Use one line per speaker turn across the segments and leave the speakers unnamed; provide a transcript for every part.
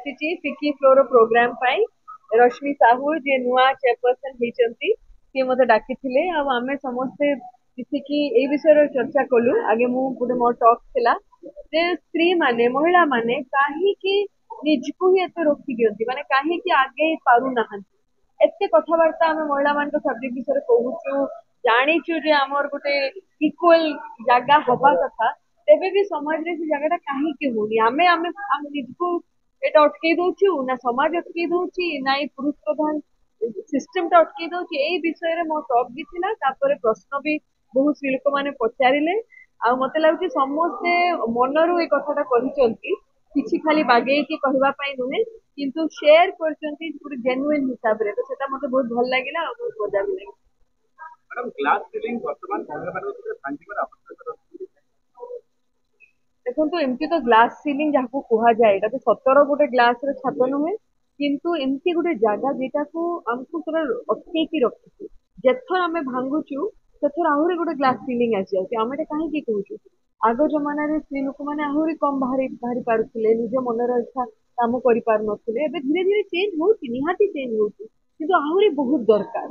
आसी फिकी floor programme पाई रश्मि साहू जे नुआ चेयरपर्सन होती सी मत डाकी आम समस्ते मिसिकी ए विषय चर्चा कलु आगे मु गोटे मोर टॉक थिला जे स्त्री माने महिला माने काहे कि निजको ही एते रोकी दियंती माने काहे कि आगे पारु नाहंती एते कथबार्ता आम महिला मान सब्जेक्ट विषय कहूचु जानीचु जे आमर गोटे इक्वल जगह हवा कथा तेबे भी समाज रे से जगह कहीं होनी आमे आमे आम निजको एटा अटकई दउछु ना समाज अटकई दउची ना ई पुरुष प्रधान सिस्टम टा अटकई दउची एई विषय रे मो टॉक भी थिला तापर प्रश्न भी बहुत स्त्री लोक माने पचारिले आ मते लागुची समस्ते मनरू ए कथाटा कहिचंती किछि खाली बागेई कि कहबा पई नुहे किंतु शेयर करचंती पूरे जेन्युइन हिसाब रे तो सेटा मते बहुत भल लागिला और बहुत मजा भी लागिला
मैडम ग्लास सीलिंग वर्तमान महिला मान भांगिबार आवश्यकता अछि
देखो एमती तो ग्लास सीलिंग जहाँ कह जाए तो सतर गोटे ग्लास छात नुहे किंतु एमती गोटे जगह जेटा को आमको पूरा अटकई रखी जेथर आम भांगुचु सेथर आहरी गोटे ग्लास सीलिंग आसी जाए आम कहीं कहूँ आग जमाना स्त्री लोक मैंने आहरी कम बाहरी बाहरी पारुले निज मनर इच्छा कम कर पार नथिले एबे धीरे धीरे चेंज होची निहाती चेंज होची किंतु आहरी बहुत दरकार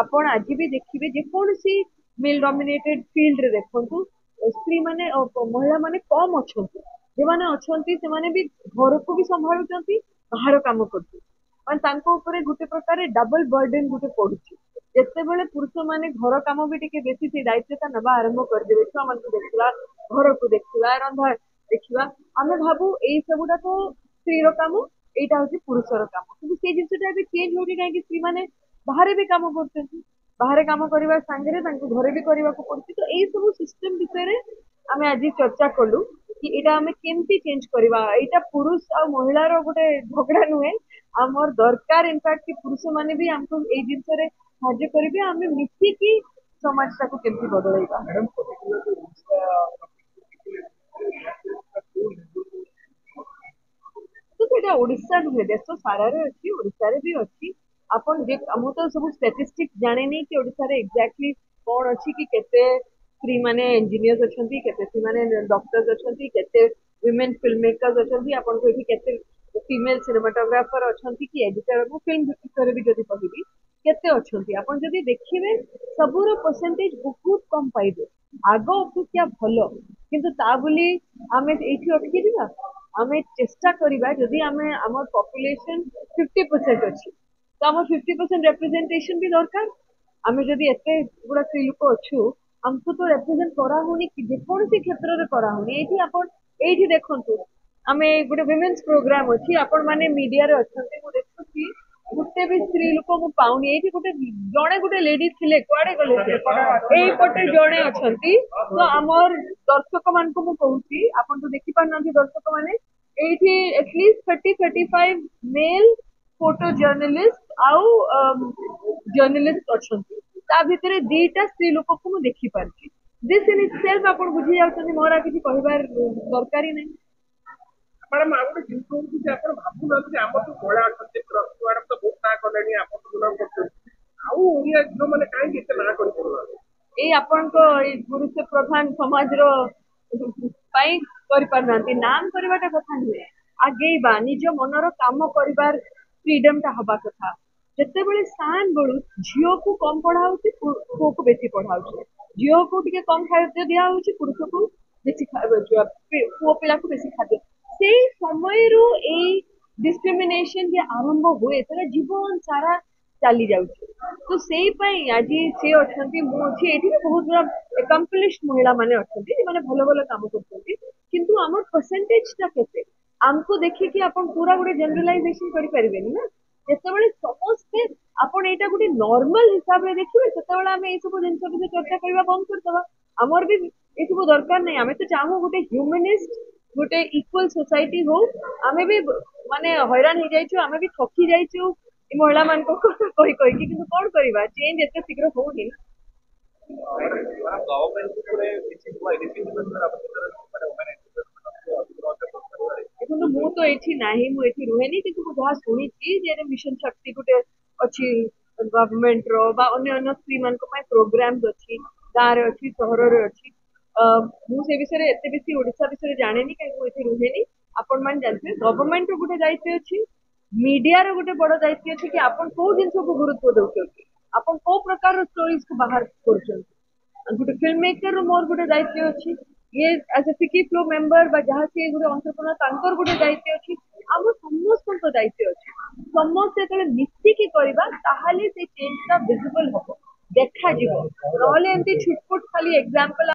आपण आज भी देखिए जेकोसी मेल डोमिनेटेड फील्ड रे देखंतु स्त्री माने महिला माने कम अछंती जेमाने अछंती सेमाने भी घर को भी संभाळुचंती बाहर काम करती माने तांको ऊपर गुटे प्रकार डबल बर्डन गुटे पड़ुची जेतेबेले पुरुष माने घर काम भी टिके बेसी से दायित्वता नबा आरंभ कर देबे छुआ मन को देखला घर को देखला रंधा देखिबा आमे भाबू एई सबुडा तो स्त्री रो काम एटा होची पुरुष रो काम किंतु से जिंसटा भी चेंज होची काहे कि स्त्री माने बाहर भी काम करछंती बाहर काम करबा संगे तांको घरे भी करबा को पड़ती तो एई सब सिस्टम विषय रे आमे आज चर्चा कलु कि एटा आमे केमती चेंज करबा एटा पुरुष और महिला रो गोटे झगड़ा नुहे आमर दरकार इनफैक्ट कि पुरुष माने भी हमको एई जिंस रे साहाय्य करिवे आमे मिसी की समाज टाको केमती बदलैबा
मैडम पर्टिकुलर जो
तो सेटा ओडिशा नुहे देश सारा रे अछि ओडिशा रे भी अछि आपण जे हम तो सब स्टैटिस्टिक्स जाने नहीं कि ओडिशा रे एग्जैक्टली कोन अछि कि केते स्त्री माने इंजीनियर्स अछंती केते स्त्री माने डॉक्टर्स अछंती केते वुमेन फिल्म मेकर्स अछंती आपण को एठी केते फीमेल सिनेमाटोग्राफर अछंती कि एडिटर को फिल्म विषय भी जदी कहिबी केते अछंती आपण जदी देखिबे सबुर परसेंटेज बहुत कम पाइबे आगो अपेक्षा भलो किंतु ता बोली आमे एठी अटकी दिबा आमे चेष्टा करिबा जदी आमे हमर पॉपुलेशन 50% अछि तो हमर 50% रिप्रेजेंटेशन भी दरकार आमे जदी एते गुडा स्त्री लोक अछु हमको तो रिप्रेजेंट करा होनी कि जेकोसी क्षेत्र रे करा होनी एठी आपण एठी देखंतु आमे गुडे वुमेन्स प्रोग्राम अछि आपण माने मीडिया रे अछंती मु देखुची गुटे भी स्त्री लोक मु पाउनी एठी गुटे जणे गुटे लेडी थिले कुआडे गले एई पटे जणे अछंती तो हमर दर्शक मान को मु कहूची आपण तो देखि पारनंती दर्शक माने एठी एटलीस्ट 30-35 मेल फोटो जर्नलिस्ट आउ जर्नलिस्ट अछंती ता भितरे दीटा स्त्री लोक को मु देखि पारची दिस इन इटसेल्फ आपण बुझी जाउछन मोरा किछि कहिबार दरकारी नै
मैडम आ गोटे जिनिस होउची जे आपण भाबु नथि हमर तो गोळा अछंती प्रस्तु मैडम तो बहुत ना कलेनी आपण तो गुलाम करछन आउ ओरिया जो माने काहे केते ना करि पड़वा
ए आपण को ए पुरुष प्रधान समाज रो पाई करि पारनांती नाम करबाटा कथा नै आगेबा निज मनर काम करिबार फ्रीडम ता हबा कथा जेतेबेले सान बळु झियो को कम पढाउची पुओ को बेसी पढाउची झियो को टिके कम खाद्य दिया होची पुरुष को बेसी खाद्य पुओ पिला को बेसी खाद्य सेई समय रो ए डिस्क्रिमिनेशन जे आरंभ हुए तेरा जीवन सारा चली जाउची तो सेई पई आज से अछंती मु अछि एठी बहुत बड़ा एकम्प्लिश्ड महिला माने अछंती माने भलो भलो काम करछंती किंतु हमर परसेंटेज ता केते हमको देखि कि अपन पूरा गुडे जनरलाइजेशन करि परिबेनी ना जेतेबेले समस्ते आपण एटा गुडे नॉर्मल हिसाब रे देखिबे सेतेबेले हमें ए सब जिंस विषय चर्चा करबा बंद करदबा हमर भी ए सब दरकार नै हमें तो चाहू गुडे ह्यूमनिस्ट गुटे इक्वल सोसाइटी हो हमें भी माने हैरान हो जाइछु हमें भी थकी जाइछु ए महिला मान को कोई कोई कि किंतु कोन करबा चेंज एते शीघ्र होनी
गवर्नमेंट को पूरे किछि हुआ एजुकेशन आवश्यकता माने
देखो मु तो एठी नाही मु एठी रुहेनी किंतु मु जहा सुनिची जे मिशन शक्ति गुटे अछि गवर्नमेंट रो बा अन्य अन्य स्त्री मान को पाई प्रोग्राम्स अछि गाँ रे अछि शहर रे अछि मु से विषय एते बेसी ओडिसा विषय जानेनी काहे मु एठी रुहेनी आपण मैंने जानते गवर्नमेंट गोटे दायित्व अच्छी मीडिया रो गोटे बड़ दायित्व अच्छी कि आपण को जिनस को गुरुत्व दउछंती आपण को प्रकार स्टोरीज को बाहर करूछंती गोटे फिल्म मेकर रो मोर गोटे दायित्व अच्छी ये as a city flow member बा जहाँ से गोटे अंतरप्रेन्योर तांकर गोटे दायित्व अच्छी आम समस्त दायित्व अच्छी समस्त जो मिसिकी करबा ताहाले से चेंज टा विजिबल हबो देखा जीवो नहले एमती छुटपुट खाली एग्जांपल